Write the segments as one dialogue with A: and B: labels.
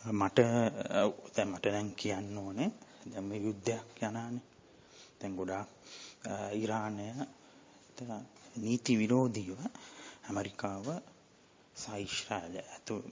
A: මට දැන් කියන්න ඕනේ දැන් මේ යුද්ධයක් යනානේ. දැන් ගොඩාක් ඉරානය නීති විරෝධීව ඇමරිකාව සහ ඊශ්‍රායල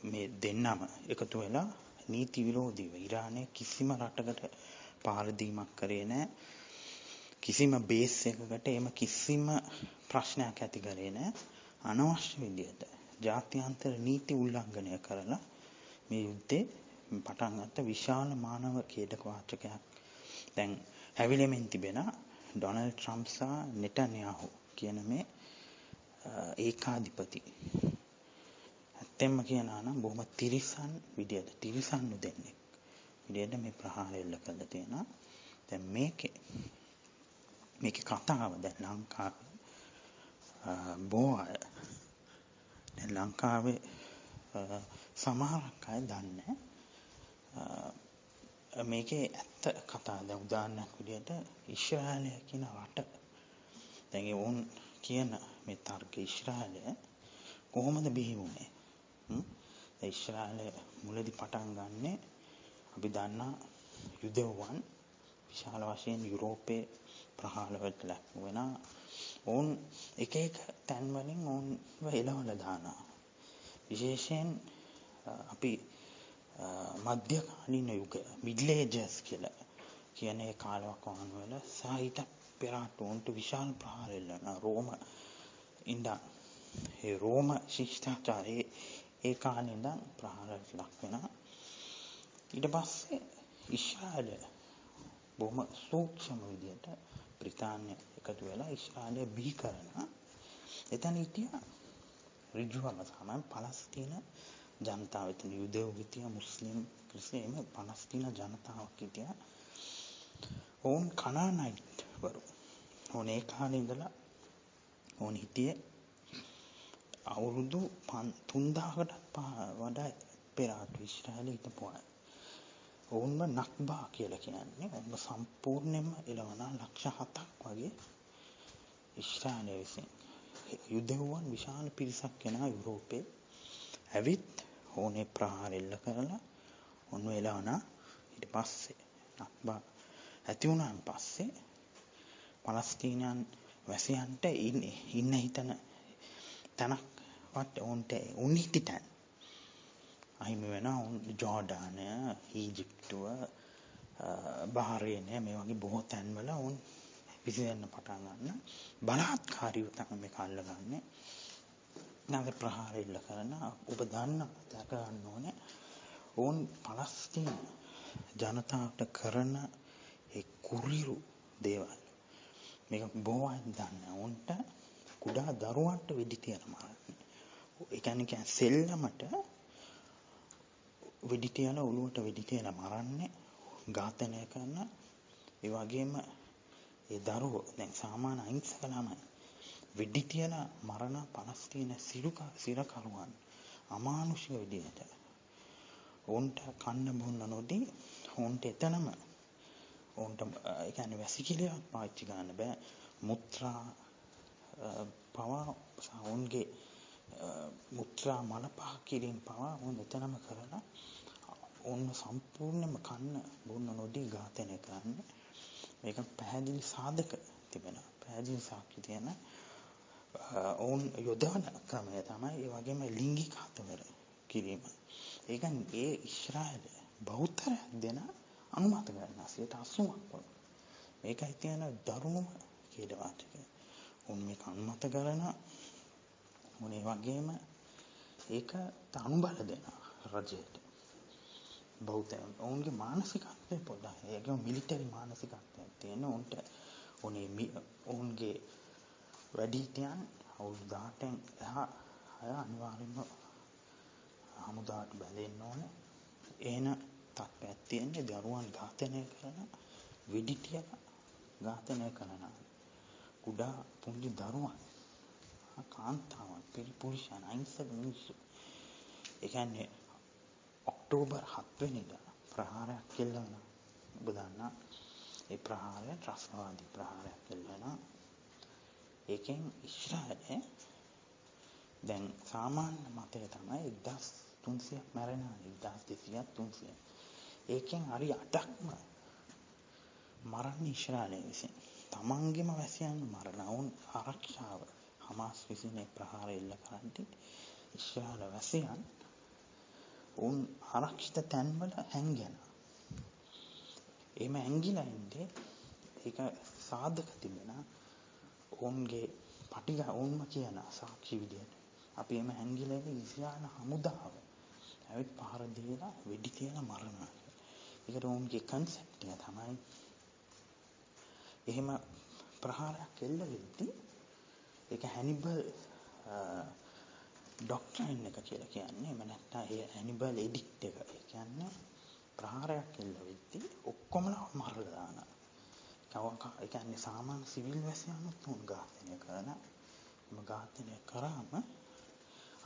A: මේ දෙන්නම එකතු වෙලා නීති විරෝධීව ඉරානය කිසිම රටකට පහර දීමක් කරේ නැහැ. කිසිම බේස් එකකට එම කිසිම ප්‍රශ්නයක් ඇති කරේ නැහැ. අනවශ්‍ය විදියට ජාත්‍යන්තර නීති උල්ලංඝනය කරලා මේ යුද්ධේ පටන් ගත්ත විශාල මානව ඛේදක වාචකයක් දැන් හැවිලෙමින් තිබෙන ඩොනල්ඩ් ට්‍රම්ප් සහ නෙතන්යාහු කියන මේ ඒකාධිපති ඇත්තෙන්ම කියනවා නම් බොහොම තිරිසන් විදියට තිරිසන්නු දෙන්නේ විදියට මේ ප්‍රහාරය එල්ල කරලා තියෙනවා. දැන් මේකේ කතාව දැන් ලංකාවේ බොහෝ අය දැන් ලංකාවේ සමහරක් අය දන්නේ මේකේ ඇත්ත කතාව. දැන් උදාහරණයක් විදියට ඊශ්‍රායලය කියන රට දැන් උන් කියන මේ තර්ක ඊශ්‍රායලය කොහොමද බිහි වුනේ? ඊශ්‍රායලය මුලදී පටන් ගන්නෙ අපි දන්නා යුදෙව්වන් විශාල වශයෙන් යුරෝපයේ ප්‍රහාරවලට ලක් වෙන ඔවුන් එක තැන් වලින් ඔවුන්ව එළවලා දානවා. විශේෂයෙන් අපි මධ්‍යකාලීන යුගය මිඩල් ඒජස් කියලා කියන ඒ කාලවකවාන වල සාහිත්‍ය පෙරට උන්ට විශාල ප්‍රහාර එල්ලනවා. රෝම ශිෂ්ටාචාරයේ ඒ කාලේ ඉඳන් ප්‍රහාරයට ලක් වෙනවා. ඊට පස්සේ ඊශ්‍රායලය බොහොම සූක්ෂම විදියට බ්‍රිතාන්‍ය එකතු වෙලා ඊශ්‍රායලය බිහි කරනවා. එතන හිටියා ඍජුවම තමයි පලස්තීන ජනතාව. එතන යුදෙව් හිටියා, මුස්ලිම් ක්‍රිස්තියානි මේ පලස්තීන ජනතාවක් හිටියා. ඔවුන් කනානයිට් වරු. ඔවුන් ඒ කාලේ ඉඳලා ඔවුන් හිටියේ අවුරුදු 3000කටත් වඩා පෙර ආතු ඊශ්‍රායලයේ හිටපු අය. ඔවුන්ව නක්බා කියලා කියන්නේ. ඔවුන්ව සම්පූර්ණයෙන්ම එළවන ලක්ෂ 7ක් වගේ ඊශ්‍රායලය විසින් යුදෙව්වන් විශාල පිරිසක් එනවා යුරෝපේ. ඇවිත් ඕනේ ප්‍රහාර එල්ල කරලා ඔන්න එළවන. ඊට පස්සේ නක්බා ඇති වුණාන් පස්සේ පලස්තීනයන් වැසියන්ට ඉන්න හිතන තැනක්වත් උන් හිටි තැන් අහිමි වෙනවා. ජෝර්ඩානය, ඊජිප්තුව, බහරේනය මේ වගේ බොහෝ තැන්වල උන් විසිරෙන්න පටන් ගන්න. බලාත්කාරීව තමයි මේක අල්ලගන්නේ. නැවත ප්‍රහාර එල්ල කරන ඔබ දැක ගන්න ඕනේ ඔවුන් පලස්තීන ජනතාවට කරන ඒ කුරිරු දේවල් මේක බොහෝ අය දන්නේ. උන්ට කුඩා දරුවන්ට වෙඩි තියලා මරන්නේ. ඒ කියන්නේ සෙල්ලමට වෙඩි තියලා ඔළුවට වෙඩි තියලා මරන්නේ, ඝාතනය කරන. ඒ වගේම ඒ දරුවෝ දැන් සාමාන්‍ය අහිංසක ළමයි වෙඩි තියලා මරණ පලස්තීන සිරකරුවන් අමානුෂික විදියට ඔවුන්ට කන්න බොන්න නොදී ඔවුන්ට එතනම ඔවුන්ට ඒ කියන්නේ වැසිකිළියක් පාවිච්චි ගන්න බෑ. මුත්‍රා පවා ඔවුන්ගේ මුත්‍රා මල පහ කිරීම පවා ඔවුන් එතනම කරලා ඔවුන් සම්පූර්ණයෙන්ම කන්න බොන්න නොදී ඝාතනය කරන්නේ. මේක පැහැදිලි සාධක තිබෙනවා. පැහැදිලි සාක්ෂි තියෙන ඔවුන් යොදවන ක්‍රමය තමයි ඒ වගේම ලිංගික අතවර කිරීම. ඒ කියන්නේ ඒ ඊශ්‍රායලය බෞද්ධයක් දෙන අනුමත කරනවා 80%ක් වගේ. මේකයි තියෙන දරුණුම ඛේදවාචකය. ඔවුන් මේක අනුමත කරන මොනේ වගේම ඒක අනුබල දෙන රජයට. බෞද්ධයන් ඔවුන්ගේ මානසිකත්වය පොඩ්ඩක් ඒකම මිලිටරි මානසිකත්වයක් තියෙන උන්ට ඔවුන්ගේ වැඩිහිටියන් අවුරුදු 18න් එහා අය අනිවාර්යයෙන්ම හමුදාවට බැඳෙන්න ඕනේ. එන තත්ත්වයක් තියෙන්නේ දරුවන් ඝාතනය කරන වෙඩි තියලා ඝාතනය කරන කුඩා පුංචි දරුවන් කාන්තාවන් පුරුෂයන් අහිංසක මිනිස්සු. ඒ කියන්නේ ඔක්තෝබර් 7 වෙනිදා ප්‍රහාරයක් කෙල්ලනවා. ඔබ දන්නා ඒ ප්‍රහාරය ත්‍රස්තවාදී ප්‍රහාරයක් කෙල්ලනවා. ඒකෙන් ඊශ්‍රායලය දැන් සාමාන්‍ය මතය තමයි 300ක් මැරෙනවා 1200ක් 300. ඒකෙන් හරි 8ක්ම මරන්නේ ඊශ්‍රායලය විසින්. තමන්ගේම වැසියන් මරණවුන් ආරක්ෂාව හමාස් විසින් ප්‍රහාර එල්ල කරද්දී ඊශ්‍රායල වැසියන් උන් ආරක්ෂිත තැන්වල හැංගෙනවා. එහෙම හැංගිලා ඉන්නේ ඒක සාධක තිබෙන ඔවුන්ගේ පටිඝ ඔවුන්ම කියන සාක්ෂි විදියට අපි එම හැංගිලා ඉන්නේ ඊශ්‍රායල හමුදාව ඇවිත් පහර දීලා වෙඩි තියලා මරනවා. ඒකට ඔවුන්ගේ කන්සෙප්ට් එක තමයි එහෙම ප්‍රහාරයක් එල්ල වෙද්දී ඒක හැනිබල් ඩොක්ට්‍රයින් එක කියලා කියන්නේ. එහෙම නැත්නම් ඒ හැනිබල් එඩික්ට් එක. ඒ කියන්නේ ප්‍රහාරයක් එල්ල වෙද්දී ඔක්කොමලා මරලා දානවා. ඒ කියන්නේ සාමාන්‍ය සිවිල් වැසියන්වත් උන් ඝාතනය කරන. එම ඝාතනය කරාම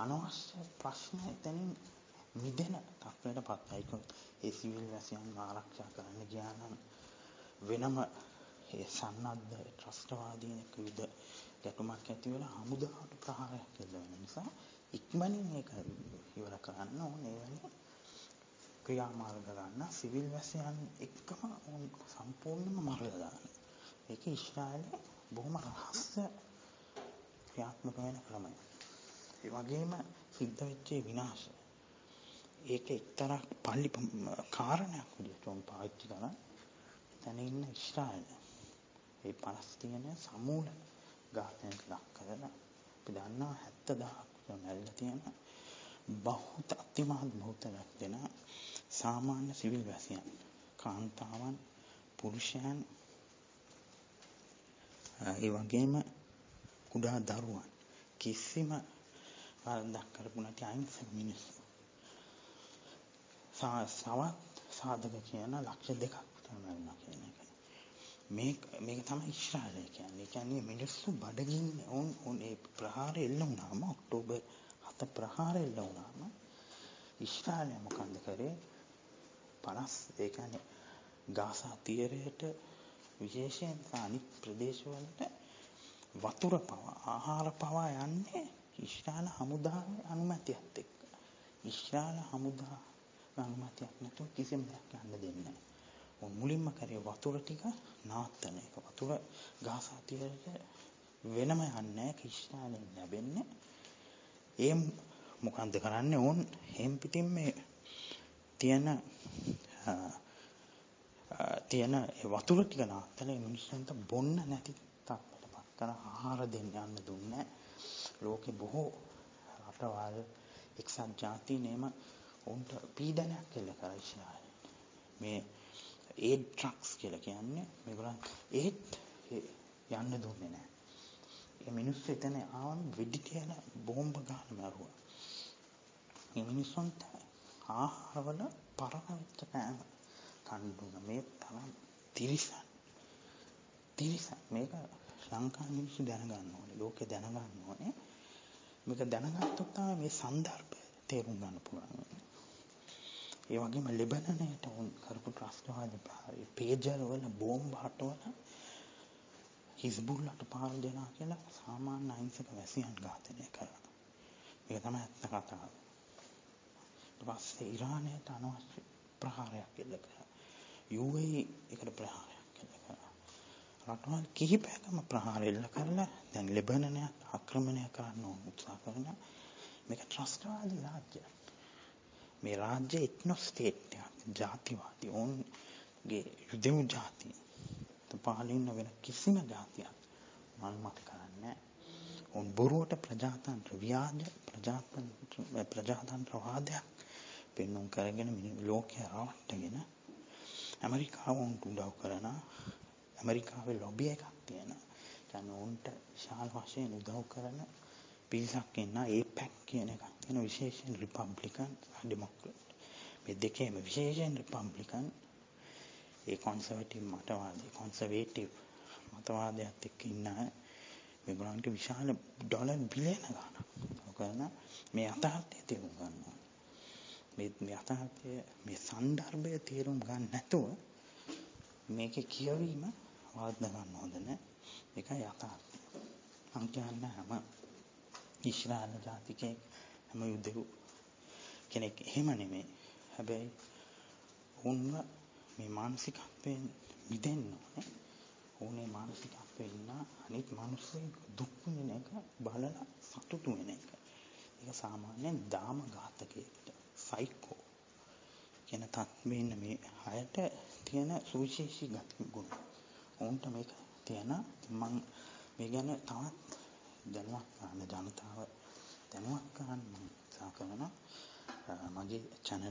A: අනවශ්‍ය ප්‍රශ්න එතනින් මිදෙන තත්ත්වයටපත් වෙයි. ඒ සිවිල් වැසියන් ආරක්ෂා කරන්න ගියා නම් වෙනම ඒ සන්නද්ධ ත්‍රස්තවාදීන් එක්ක විවිධ ගැටුමක් ඇති වෙලා හමුදාවට ප්‍රහාරයක් එල්ල වෙන නිසා ඉක්මනින් ඒක ඉවර කරන්න ඕනේ. එවැනි ක්‍රියාමාර්ග ගන්න සිවිල් වැසියන් එක්කම සම්පූර්ණයෙන්ම මරලා දානවා. ඒක ඊශ්‍රායලයේ බොහොම රහස්‍ය ක්‍රියාත්මක වෙන ක්‍රමයක්. ඒ වගේම සිද්ධ වෙච්ච විනාශය ඒක එක්තරා පල්ලි කාරණයක් විදිහට උන් පාවිච්චි කරන තැන ඉන්න ඊශ්‍රායල ඒ පලස්තීන සමූල ඝාතනයට ලක් කරලා අපි දන්නවා 70000ක් මැරිලා තියෙන බහුත අතිමහත් බහුතරයක් දෙන සාමාන්‍ය සිවිල් වැසියන් කාන්තාවන් පුරුෂයන් ඒ වගේම කුඩා දරුවන් කිසිම වරදක් කරපු නැති අහිංසක මිනිස්සු සාධක කියන ලක්ෂ 2ක් විතර මැරුණා කියන එක. මේක තමයි ඊශ්‍රායලය කියන්නේ. ඒ කියන්නේ මිනිස්සු බඩගින්නේ ඔවුන් ඒ ප්‍රහාරය එල්ල වුණාම ඔක්තෝබර් 7 ප්‍රහාරය එල්ල වුණාම ඊශ්‍රායලය මොකන්ද කරේ? 50 ඒ කියන්නේ ගාසා තීරයට විශේෂයෙන් අනිත් ප්‍රදේශවලට වතුර පවා ආහාර පවා යන්නේ ඊශ්‍රායල හමුදාවේ අනුමැතියත් එක්ක. ඊශ්‍රායල හමුදාව අනුමැතියක් නැතුව කිසිම දෙයක් යන්න දෙන්නේ නැහැ. මුලින්ම කරේ වතුර ටික නවත්තන එක. වතුර ගාසා තීරයට වෙනම යන්නේ නැහැ. ඊශ්‍රායලෙන් ලැබෙන්නේ. ඒ මොකන්ද කරන්නේ? ඕන් එහෙම් පිටින් මේ තියෙන වතුර ටික නවත්තලා මිනිස්සුන්ට බොන්න නැති තත්ත්වයටපත් කරන ආහාර දෙන්න යන්න දුන්නේ. ලෝකේ බොහෝ රටවල් එක්සත් ජාතීන් එම උන්ට පීඩනයක් එල්ල කරා ඊශ්‍රායලෙන්. මේ ඒඩ් ට්‍රක්ස් කියලා කියන්නේ මේගොල්ලන් ඒත් යන්න දුන්නේ නැහැ. මේ මිනිස්සු එතන ආවම වෙඩි තියලා බෝම්බ ගහලා මරුවා. මේ මිනිස්සුන්ට ආහාරවල පරණ වෙච්ච කෑම කන්න දුන්න. මේ තරම් තිරිසන් මේක ලංකාවේ මිනිස්සු දැනගන්න ඕනේ. ලෝකේ දැනගන්න ඕනේ. මේක දැනගත්තොත් තමයි මේ සන්දර්භය තේරුම් ගන්න පුළුවන්. ඒ වගේම ලෙබනනයට උන් කරපු ත්‍රස්තවාද ප්‍රහාරය පේජර් වල බෝම්බ හටවල හිස්බුල්ලාට පාර දෙනවා කියලා සාමාන්‍ය අහිංසක වැසියන් ඝාතනය කරා. මේක තමයි ඇත්ත කතාව. ඊට පස්සේ ඉරානයට අනවශ්‍ය ප්‍රහාරයක් එල්ල කරා. UAE එකට ප්‍රහාරයක් එල්ල කරා. රටවල් කිහිපයකම ප්‍රහාර එල්ල කරලා දැන් ලෙබනනයට ආක්‍රමණය කරන්න උත්සාහ කරනවා. මේක ත්‍රස්තවාදී රාජ්‍යයක්. මේ රාජ්‍ය එත්නොස්ටේට් එකක්. ජාතිවාදී. ඔවුන්ගේ යුදෙව් ජාතිය. පාලින්න වෙන කිසිම ජාතියක් මල්මත් කරන්නේ. ඔවුන් බොරුවට ප්‍රජාතන්ත්‍ර ව්‍යාජ ප්‍රජාතන්ත්‍රවාදයක් පෙන්නුම් කරගෙන ලෝකය රවට්ටගෙන ඇමරිකාව උන්ට උදව් කරන ඇමරිකාවේ ලොබි එකක් තියෙන. කියන්නේ උන්ට විශාල වශයෙන් උදව් කරන පිරිසක් ඉන්න APEC කියන එකක් තියෙන විශේෂයෙන් රිපබ්ලිකන් ඩෙමොක්‍රට්. මේ දෙකේම විශේෂයෙන් රිපබ්ලිකන් ඒ කොන්සර්වේටිව් මතවාදයත් එක්ක ඉන්න මේගොල්ලන්ට විශාල ඩොලර් බිලියන ගණන් කරන මේ යථාර්ථය තේරුම් ගන්න ඕනේ. මේ යථාර්ථය මේ සන්දර්භය තේරුම් ගන්න නැතුව මේකේ කියවීම වාද්ද ගන්න හොඳ නැහැ. ඒකයි යථාර්ථය. මම කියන්නේ හැම ඊශ්‍රායල ජාතිකයෙක් හැම යුදෙව් කෙනෙක් එහෙම නෙමෙයි. හැබැයි ඔවුන්ව මේ මානසිකත්වයෙන් මිදෙන්න ඕනේ. ඔවුනේ මානසිකත්වයේ ඉන්න අනිත් මිනිස්සුන්ගේ දුක් විඳින එක බලලා සතුටු වෙන එක. ඒක සාමාන්‍යයෙන් දාම ඝාතකයෙක්ට සයිකෝ කියන තත්ත්වයේ ඉන්න මේ අයට තියෙන සුවිශේෂී ගුණ. ඔවුන්ට මේක තියෙන මම මේ ගැන තවත් දැනුවත් කරන්න ජනතාව දැනුවත් කරන්න මම උත්සාහ කරනවා. මගේ channel